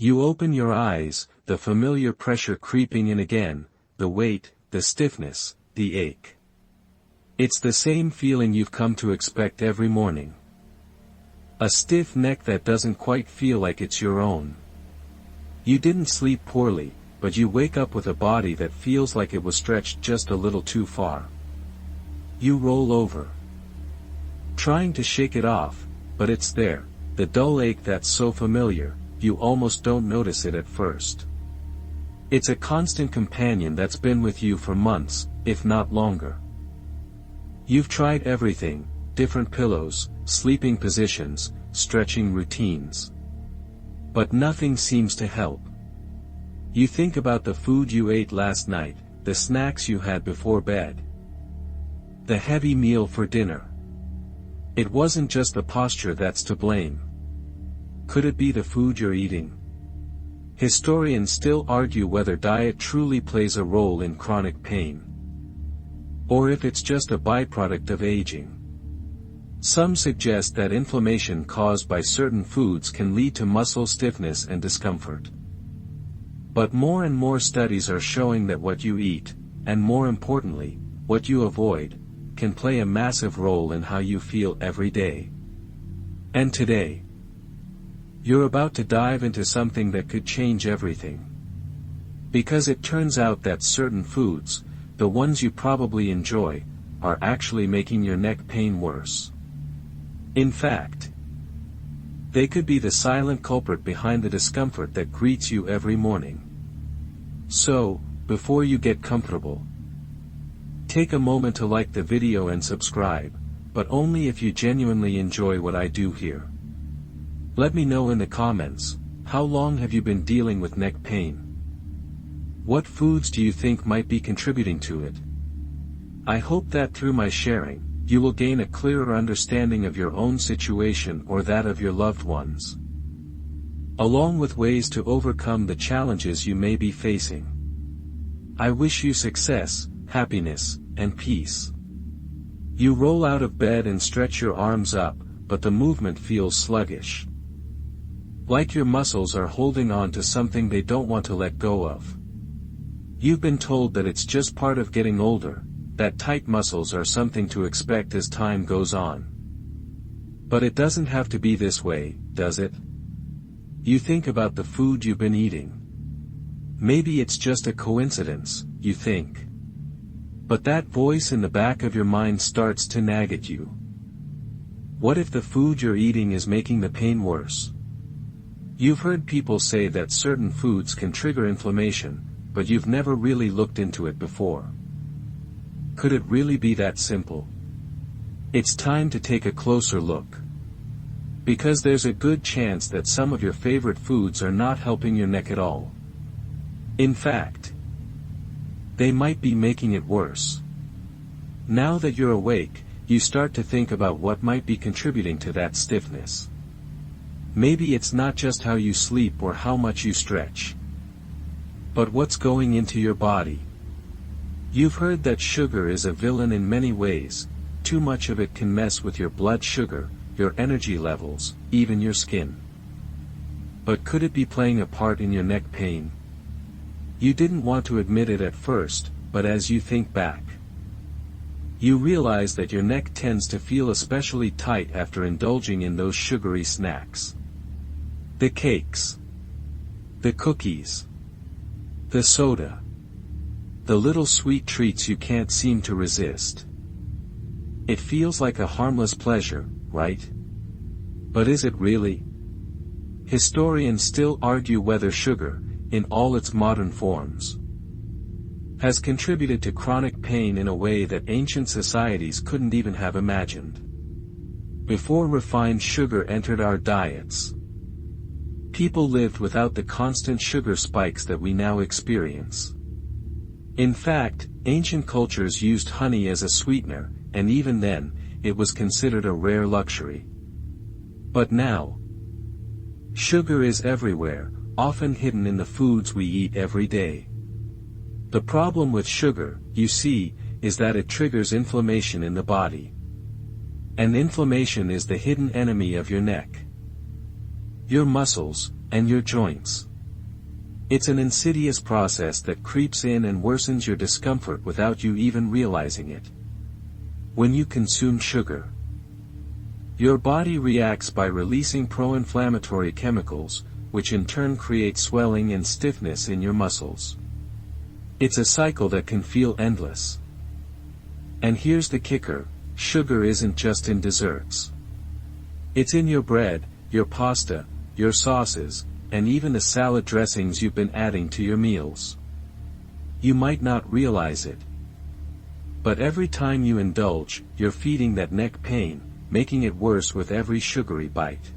You open your eyes, the familiar pressure creeping in again, the weight, the stiffness, the ache. It's the same feeling you've come to expect every morning. A stiff neck that doesn't quite feel like it's your own. You didn't sleep poorly, but you wake up with a body that feels like it was stretched just a little too far. You roll over, trying to shake it off, but it's there, the dull ache that's so familiar, you almost don't notice it at first. It's a constant companion that's been with you for months, if not longer. You've tried everything, different pillows, sleeping positions, stretching routines. But nothing seems to help. You think about the food you ate last night, the snacks you had before bed, the heavy meal for dinner. It wasn't just the posture that's to blame. Could it be the food you're eating? Historians still argue whether diet truly plays a role in chronic pain, or if it's just a byproduct of aging. Some suggest that inflammation caused by certain foods can lead to muscle stiffness and discomfort. But more and more studies are showing that what you eat, and more importantly, what you avoid, can play a massive role in how you feel every day. And today, you're about to dive into something that could change everything. Because it turns out that certain foods, the ones you probably enjoy, are actually making your neck pain worse. In fact, they could be the silent culprit behind the discomfort that greets you every morning. So, before you get comfortable, take a moment to like the video and subscribe, but only if you genuinely enjoy what I do here. Let me know in the comments, how long have you been dealing with neck pain? What foods do you think might be contributing to it? I hope that through my sharing, you will gain a clearer understanding of your own situation or that of your loved ones, along with ways to overcome the challenges you may be facing. I wish you success, happiness, and peace. You roll out of bed and stretch your arms up, but the movement feels sluggish. Like your muscles are holding on to something they don't want to let go of. You've been told that it's just part of getting older, that tight muscles are something to expect as time goes on. But it doesn't have to be this way, does it? You think about the food you've been eating. Maybe it's just a coincidence, you think. But that voice in the back of your mind starts to nag at you. What if the food you're eating is making the pain worse? You've heard people say that certain foods can trigger inflammation, but you've never really looked into it before. Could it really be that simple? It's time to take a closer look. Because there's a good chance that some of your favorite foods are not helping your neck at all. In fact, they might be making it worse. Now that you're awake, you start to think about what might be contributing to that stiffness. Maybe it's not just how you sleep or how much you stretch, but what's going into your body. You've heard that sugar is a villain in many ways. Too much of it can mess with your blood sugar, your energy levels, even your skin. But could it be playing a part in your neck pain? You didn't want to admit it at first, but as you think back, you realize that your neck tends to feel especially tight after indulging in those sugary snacks. The cakes, the cookies, the soda, the little sweet treats you can't seem to resist. It feels like a harmless pleasure, right? But is it really? Historians still argue whether sugar, in all its modern forms, has contributed to chronic pain in a way that ancient societies couldn't even have imagined. Before refined sugar entered our diets, people lived without the constant sugar spikes that we now experience. In fact, ancient cultures used honey as a sweetener, and even then, it was considered a rare luxury. But now, sugar is everywhere, often hidden in the foods we eat every day. The problem with sugar, you see, is that it triggers inflammation in the body. And inflammation is the hidden enemy of your neck, your muscles, and your joints. It's an insidious process that creeps in and worsens your discomfort without you even realizing it. When you consume sugar, your body reacts by releasing pro-inflammatory chemicals, which in turn create swelling and stiffness in your muscles. It's a cycle that can feel endless. And here's the kicker: sugar isn't just in desserts. It's in your bread, your pasta, your sauces, and even the salad dressings you've been adding to your meals. You might not realize it, but every time you indulge, you're feeding that neck pain, making it worse with every sugary bite.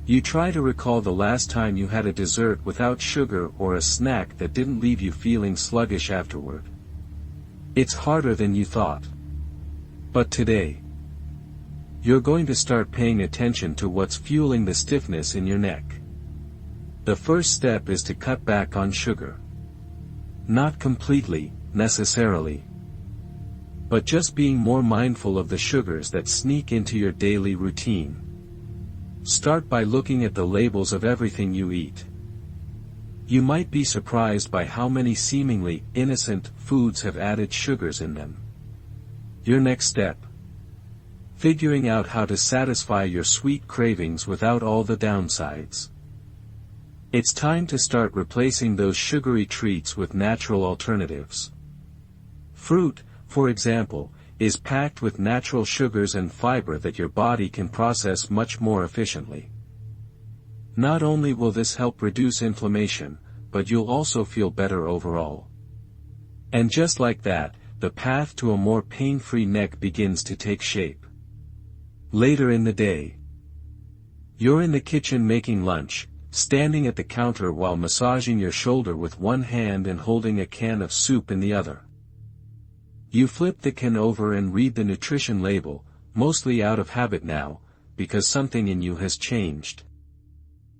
You try to recall the last time you had a dessert without sugar or a snack that didn't leave you feeling sluggish afterward. It's harder than you thought. But today, you're going to start paying attention to what's fueling the stiffness in your neck. The first step is to cut back on sugar. Not completely, necessarily, but just being more mindful of the sugars that sneak into your daily routine. Start by looking at the labels of everything you eat. You might be surprised by how many seemingly innocent foods have added sugars in them. Your next step: figuring out how to satisfy your sweet cravings without all the downsides. It's time to start replacing those sugary treats with natural alternatives. Fruit, for example, is packed with natural sugars and fiber that your body can process much more efficiently. Not only will this help reduce inflammation, but you'll also feel better overall. And just like that, the path to a more pain-free neck begins to take shape. Later in the day, you're in the kitchen making lunch, standing at the counter while massaging your shoulder with one hand and holding a can of soup in the other. You flip the can over and read the nutrition label, mostly out of habit now, because something in you has changed.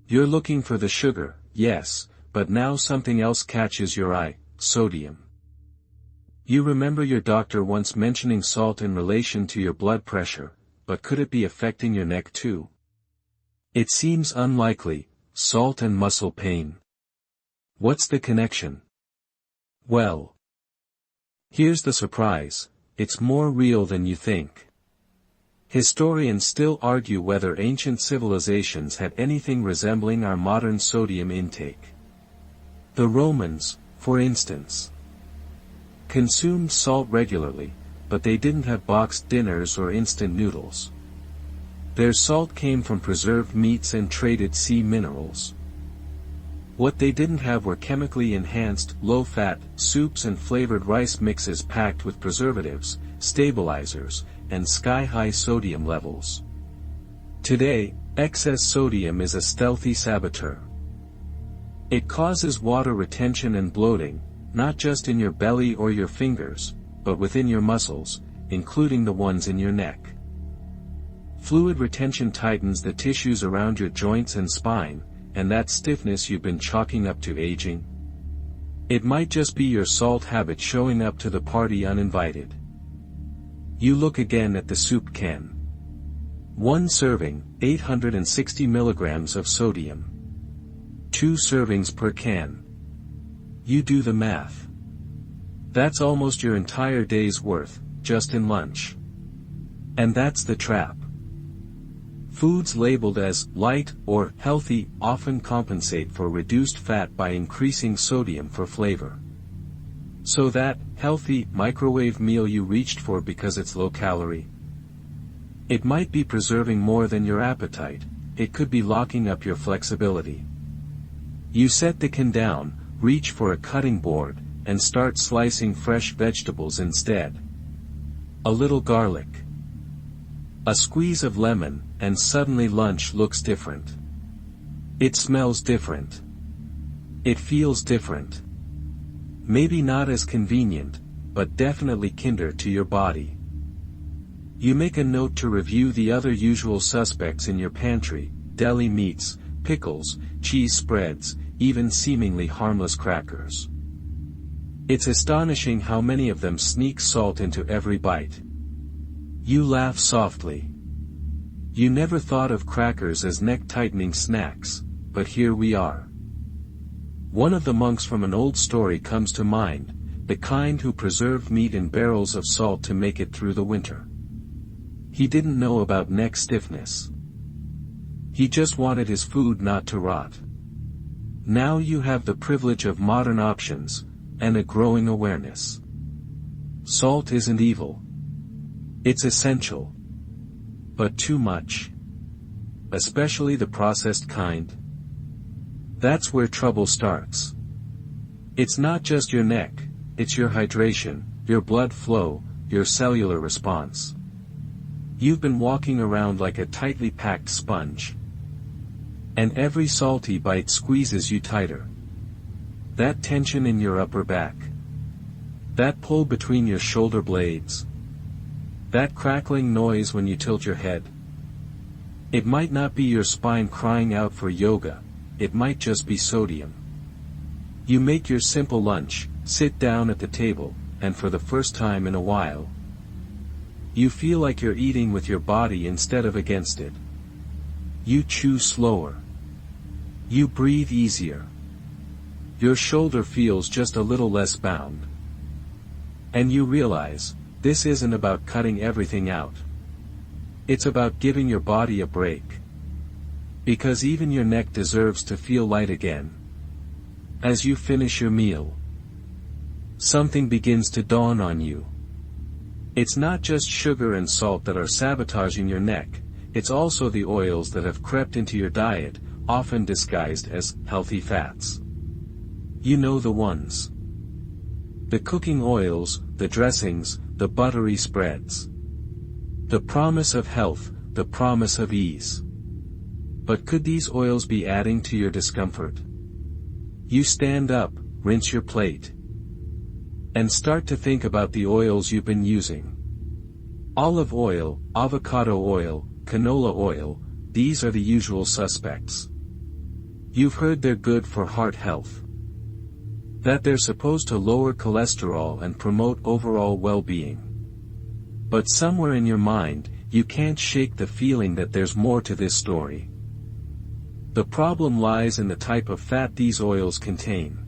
You're looking for the sugar, yes, but now something else catches your eye: sodium. You remember your doctor once mentioning salt in relation to your blood pressure, but could it be affecting your neck too? It seems unlikely. Salt and muscle pain. What's the connection? Well, here's the surprise: it's more real than you think. Historians still argue whether ancient civilizations had anything resembling our modern sodium intake. The Romans, for instance, consumed salt regularly, but they didn't have boxed dinners or instant noodles. Their salt came from preserved meats and traded sea minerals. What they didn't have were chemically enhanced, low-fat soups and flavored rice mixes packed with preservatives, stabilizers, and sky-high sodium levels. Today, excess sodium is a stealthy saboteur. It causes water retention and bloating, not just in your belly or your fingers, but within your muscles, including the ones in your neck. Fluid retention tightens the tissues around your joints and spine, and that stiffness you've been chalking up to aging. It might just be your salt habit showing up to the party uninvited. You look again at the soup can. One serving, 860 milligrams of sodium. 2 servings per can. You do the math. That's almost your entire day's worth, just in lunch. And that's the trap. Foods labeled as light or healthy often compensate for reduced fat by increasing sodium for flavor. So that healthy microwave meal you reached for because it's low calorie, it might be preserving more than your appetite. It could be locking up your flexibility. You set the can down, reach for a cutting board, and start slicing fresh vegetables instead. A little garlic, a squeeze of lemon, and suddenly lunch looks different. It smells different. It feels different. Maybe not as convenient, but definitely kinder to your body. You make a note to review the other usual suspects in your pantry: deli meats, pickles, cheese spreads, even seemingly harmless crackers. It's astonishing how many of them sneak salt into every bite. You laugh softly. You never thought of crackers as neck-tightening snacks, but here we are. One of the monks from an old story comes to mind, the kind who preserved meat in barrels of salt to make it through the winter. He didn't know about neck stiffness. He just wanted his food not to rot. Now you have the privilege of modern options, and a growing awareness. Salt isn't evil. It's essential. But too much. Especially the processed kind. That's where trouble starts. It's not just your neck, it's your hydration, your blood flow, your cellular response. You've been walking around like a tightly packed sponge. And every salty bite squeezes you tighter. That tension in your upper back. That pull between your shoulder blades. That crackling noise when you tilt your head. It might not be your spine crying out for yoga, it might just be sodium. You make your simple lunch, sit down at the table, and for the first time in a while, you feel like you're eating with your body instead of against it. You chew slower. You breathe easier. Your shoulder feels just a little less bound. And you realize, this isn't about cutting everything out. It's about giving your body a break. Because even your neck deserves to feel light again. As you finish your meal, something begins to dawn on you. It's not just sugar and salt that are sabotaging your neck, it's also the oils that have crept into your diet, often disguised as healthy fats. You know the ones. The cooking oils, the dressings, the buttery spreads. The promise of health, the promise of ease. But could these oils be adding to your discomfort? You stand up, rinse your plate, and start to think about the oils you've been using. Olive oil, avocado oil, canola oil, these are the usual suspects. You've heard they're good for heart health. That they're supposed to lower cholesterol and promote overall well-being. But somewhere in your mind, you can't shake the feeling that there's more to this story. The problem lies in the type of fat these oils contain.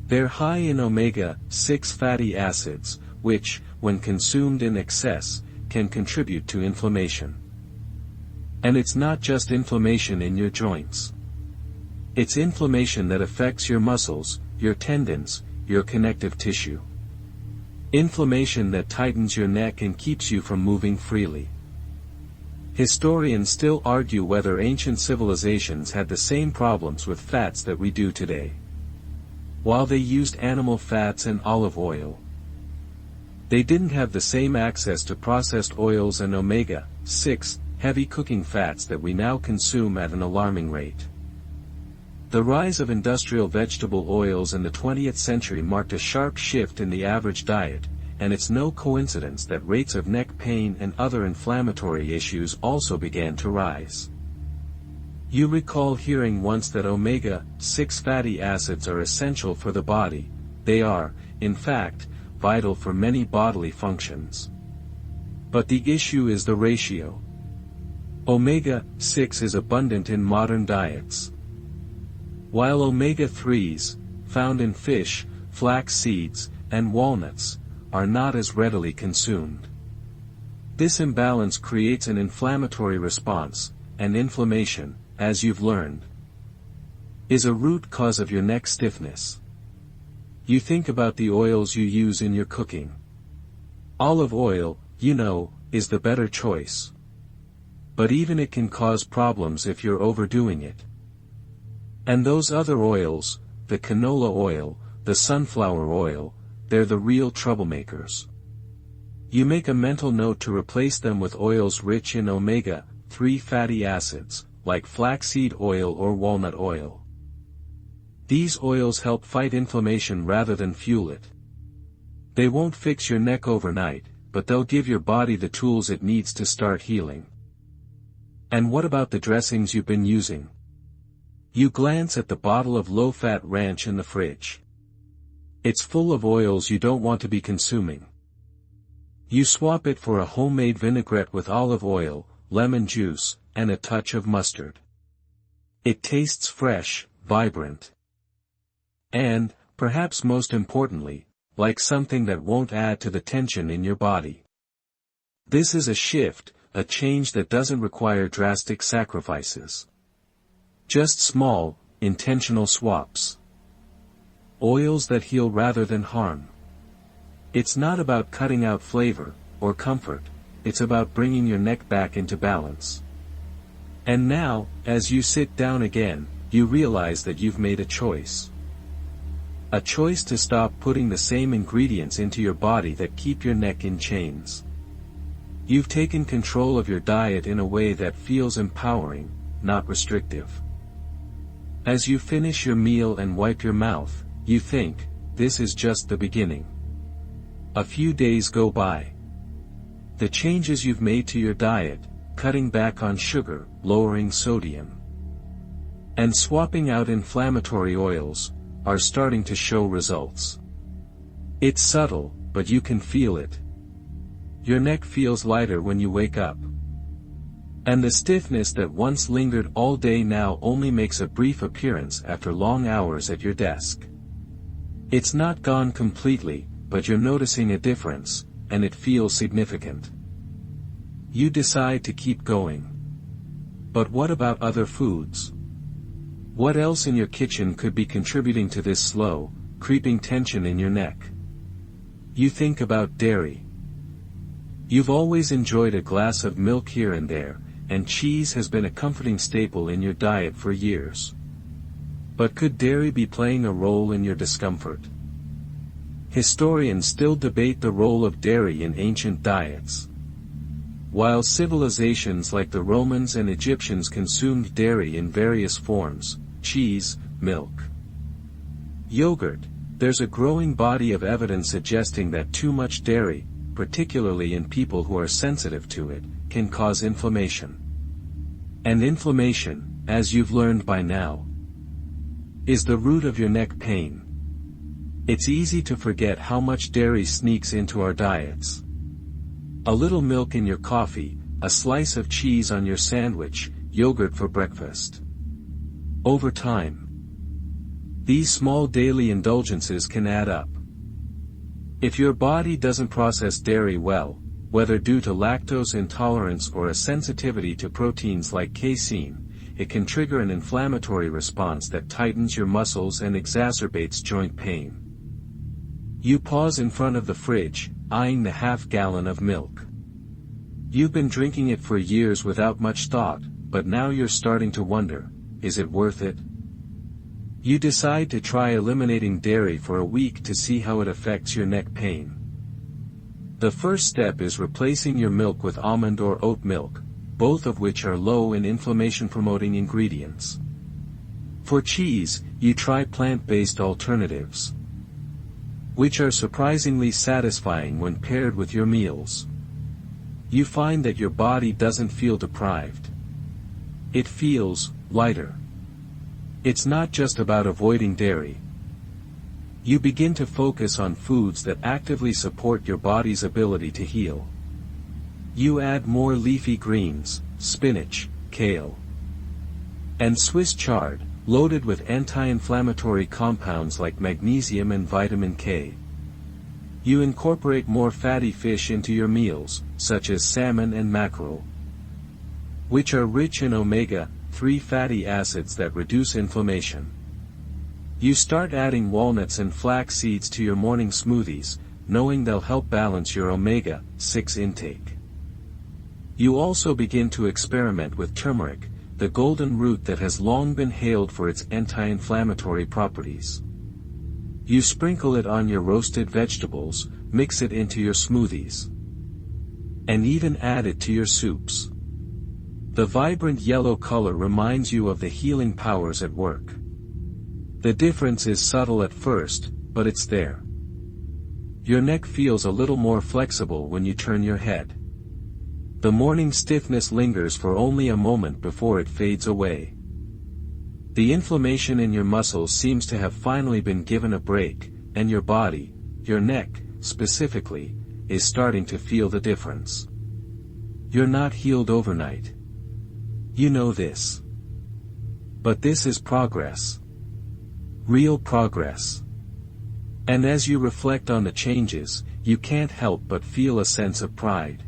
They're high in omega-6 fatty acids, which, when consumed in excess, can contribute to inflammation. And it's not just inflammation in your joints. It's inflammation that affects your muscles, your tendons, your connective tissue. Inflammation that tightens your neck and keeps you from moving freely. Historians still argue whether ancient civilizations had the same problems with fats that we do today. While they used animal fats and olive oil, they didn't have the same access to processed oils and omega-6 heavy cooking fats that we now consume at an alarming rate. The rise of industrial vegetable oils in the 20th century marked a sharp shift in the average diet, and it's no coincidence that rates of neck pain and other inflammatory issues also began to rise. You recall hearing once that omega-6 fatty acids are essential for the body. They are, in fact, vital for many bodily functions. But the issue is the ratio. Omega-6 is abundant in modern diets, while omega-3s, found in fish, flax seeds, and walnuts, are not as readily consumed. This imbalance creates an inflammatory response, and inflammation, as you've learned, is a root cause of your neck stiffness. You think about the oils you use in your cooking. Olive oil, you know, is the better choice. But even it can cause problems if you're overdoing it. And those other oils, the canola oil, the sunflower oil, they're the real troublemakers. You make a mental note to replace them with oils rich in omega-3 fatty acids, like flaxseed oil or walnut oil. These oils help fight inflammation rather than fuel it. They won't fix your neck overnight, but they'll give your body the tools it needs to start healing. And what about the dressings you've been using? You glance at the bottle of low-fat ranch in the fridge. It's full of oils you don't want to be consuming. You swap it for a homemade vinaigrette with olive oil, lemon juice, and a touch of mustard. It tastes fresh, vibrant. And, perhaps most importantly, like something that won't add to the tension in your body. This is a shift, a change that doesn't require drastic sacrifices. Just small, intentional swaps. Oils that heal rather than harm. It's not about cutting out flavor, or comfort, it's about bringing your neck back into balance. And now, as you sit down again, you realize that you've made a choice. A choice to stop putting the same ingredients into your body that keep your neck in chains. You've taken control of your diet in a way that feels empowering, not restrictive. As you finish your meal and wipe your mouth, you think, this is just the beginning. A few days go by. The changes you've made to your diet, cutting back on sugar, lowering sodium, and swapping out inflammatory oils, are starting to show results. It's subtle, but you can feel it. Your neck feels lighter when you wake up. And the stiffness that once lingered all day now only makes a brief appearance after long hours at your desk. It's not gone completely, but you're noticing a difference, and it feels significant. You decide to keep going. But what about other foods? What else in your kitchen could be contributing to this slow, creeping tension in your neck? You think about dairy. You've always enjoyed a glass of milk here and there, and cheese has been a comforting staple in your diet for years. But could dairy be playing a role in your discomfort? Historians still debate the role of dairy in ancient diets. While civilizations like the Romans and Egyptians consumed dairy in various forms, cheese, milk, yogurt, there's a growing body of evidence suggesting that too much dairy, particularly in people who are sensitive to it, can cause inflammation. And inflammation, as you've learned by now, is the root of your neck pain. It's easy to forget how much dairy sneaks into our diets. A little milk in your coffee, a slice of cheese on your sandwich, yogurt for breakfast. Over time, these small daily indulgences can add up. If your body doesn't process dairy well, whether due to lactose intolerance or a sensitivity to proteins like casein, it can trigger an inflammatory response that tightens your muscles and exacerbates joint pain. You pause in front of the fridge, eyeing the half-gallon of milk. You've been drinking it for years without much thought, but now you're starting to wonder, is it worth it? You decide to try eliminating dairy for a week to see how it affects your neck pain. The first step is replacing your milk with almond or oat milk, both of which are low in inflammation-promoting ingredients. For cheese, you try plant-based alternatives, which are surprisingly satisfying when paired with your meals. You find that your body doesn't feel deprived. It feels lighter. It's not just about avoiding dairy. You begin to focus on foods that actively support your body's ability to heal. You add more leafy greens, spinach, kale, and Swiss chard, loaded with anti-inflammatory compounds like magnesium and vitamin K. You incorporate more fatty fish into your meals, such as salmon and mackerel, which are rich in omega-3 fatty acids that reduce inflammation. You start adding walnuts and flax seeds to your morning smoothies, knowing they'll help balance your omega-6 intake. You also begin to experiment with turmeric, the golden root that has long been hailed for its anti-inflammatory properties. You sprinkle it on your roasted vegetables, mix it into your smoothies, and even add it to your soups. The vibrant yellow color reminds you of the healing powers at work. The difference is subtle at first, but it's there. Your neck feels a little more flexible when you turn your head. The morning stiffness lingers for only a moment before it fades away. The inflammation in your muscles seems to have finally been given a break, and your body, your neck, specifically, is starting to feel the difference. You're not healed overnight. You know this. But this is progress. Real progress. And as you reflect on the changes, you can't help but feel a sense of pride.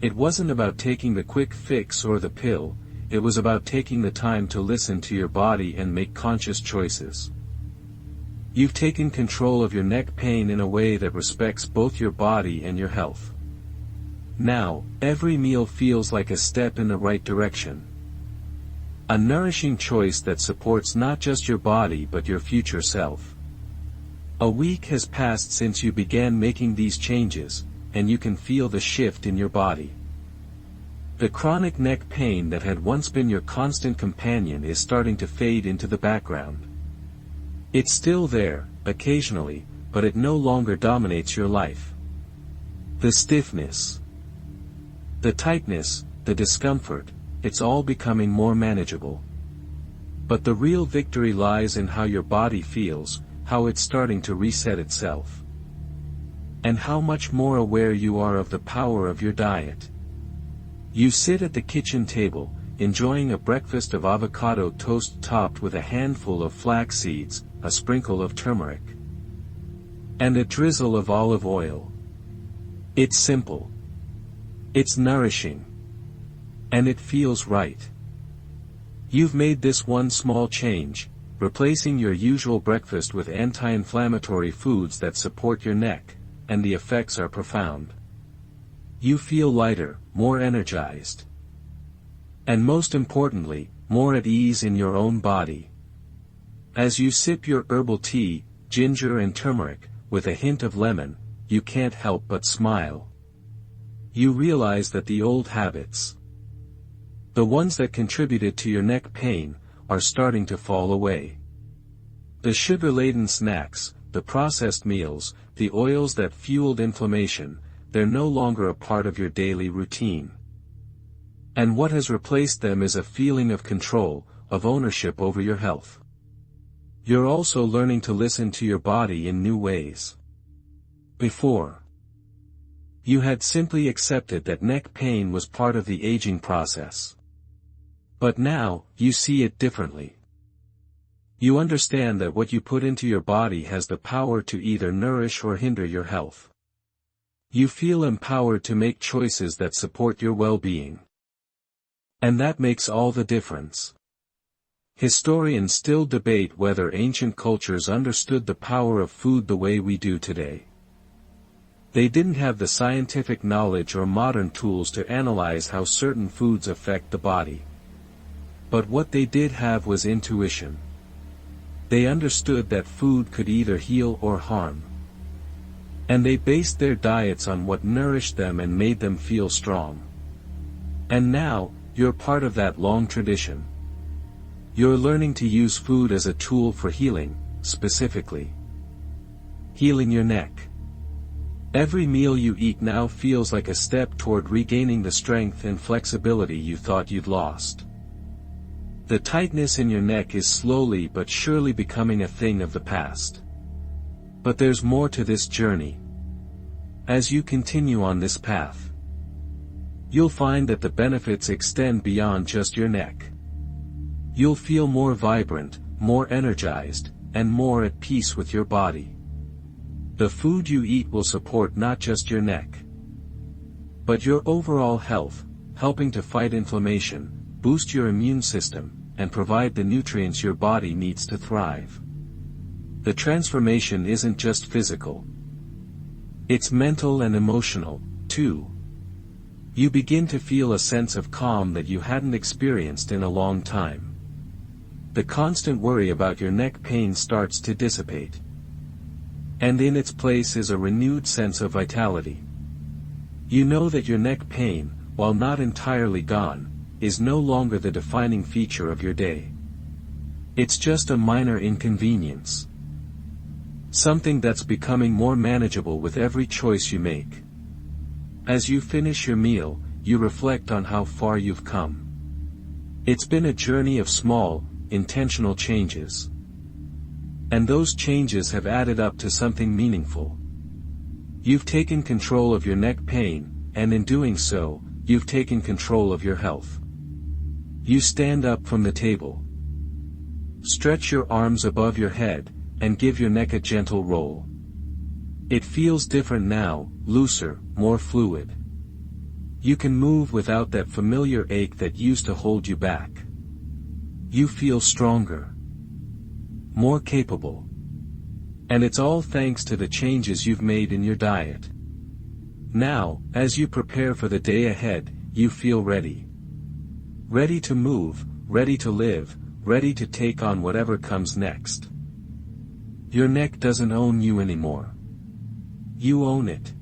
It wasn't about taking the quick fix or the pill, it was about taking the time to listen to your body and make conscious choices. You've taken control of your neck pain in a way that respects both your body and your health. Now, every meal feels like a step in the right direction. A nourishing choice that supports not just your body but your future self. A week has passed since you began making these changes, and you can feel the shift in your body. The chronic neck pain that had once been your constant companion is starting to fade into the background. It's still there, occasionally, but it no longer dominates your life. The stiffness, the tightness, the discomfort, it's all becoming more manageable. But the real victory lies in how your body feels, how it's starting to reset itself. And how much more aware you are of the power of your diet. You sit at the kitchen table, enjoying a breakfast of avocado toast topped with a handful of flax seeds, a sprinkle of turmeric, and a drizzle of olive oil. It's simple. It's nourishing. And it feels right. You've made this one small change, replacing your usual breakfast with anti-inflammatory foods that support your neck, and the effects are profound. You feel lighter, more energized. And most importantly, more at ease in your own body. As you sip your herbal tea, ginger and turmeric, with a hint of lemon, you can't help but smile. You realize that the old habits, the ones that contributed to your neck pain, are starting to fall away. The sugar-laden snacks, the processed meals, the oils that fueled inflammation, they're no longer a part of your daily routine. And what has replaced them is a feeling of control, of ownership over your health. You're also learning to listen to your body in new ways. Before, you had simply accepted that neck pain was part of the aging process. But now, you see it differently. You understand that what you put into your body has the power to either nourish or hinder your health. You feel empowered to make choices that support your well-being. And that makes all the difference. Historians still debate whether ancient cultures understood the power of food the way we do today. They didn't have the scientific knowledge or modern tools to analyze how certain foods affect the body. But what they did have was intuition. They understood that food could either heal or harm. And they based their diets on what nourished them and made them feel strong. And now, you're part of that long tradition. You're learning to use food as a tool for healing, specifically healing your neck. Every meal you eat now feels like a step toward regaining the strength and flexibility you thought you'd lost. The tightness in your neck is slowly but surely becoming a thing of the past. But there's more to this journey. As you continue on this path, you'll find that the benefits extend beyond just your neck. You'll feel more vibrant, more energized, and more at peace with your body. The food you eat will support not just your neck, but your overall health, helping to fight inflammation, boost your immune system, and provide the nutrients your body needs to thrive. The transformation isn't just physical. It's mental and emotional, too. You begin to feel a sense of calm that you hadn't experienced in a long time. The constant worry about your neck pain starts to dissipate. And in its place is a renewed sense of vitality. You know that your neck pain, while not entirely gone, is no longer the defining feature of your day. It's just a minor inconvenience. Something that's becoming more manageable with every choice you make. As you finish your meal, you reflect on how far you've come. It's been a journey of small, intentional changes. And those changes have added up to something meaningful. You've taken control of your neck pain, and in doing so, you've taken control of your health. You stand up from the table. Stretch your arms above your head, and give your neck a gentle roll. It feels different now, looser, more fluid. You can move without that familiar ache that used to hold you back. You feel stronger, more capable. And it's all thanks to the changes you've made in your diet. Now, as you prepare for the day ahead, you feel ready. Ready to move, ready to live, ready to take on whatever comes next. Your neck doesn't own you anymore. You own it.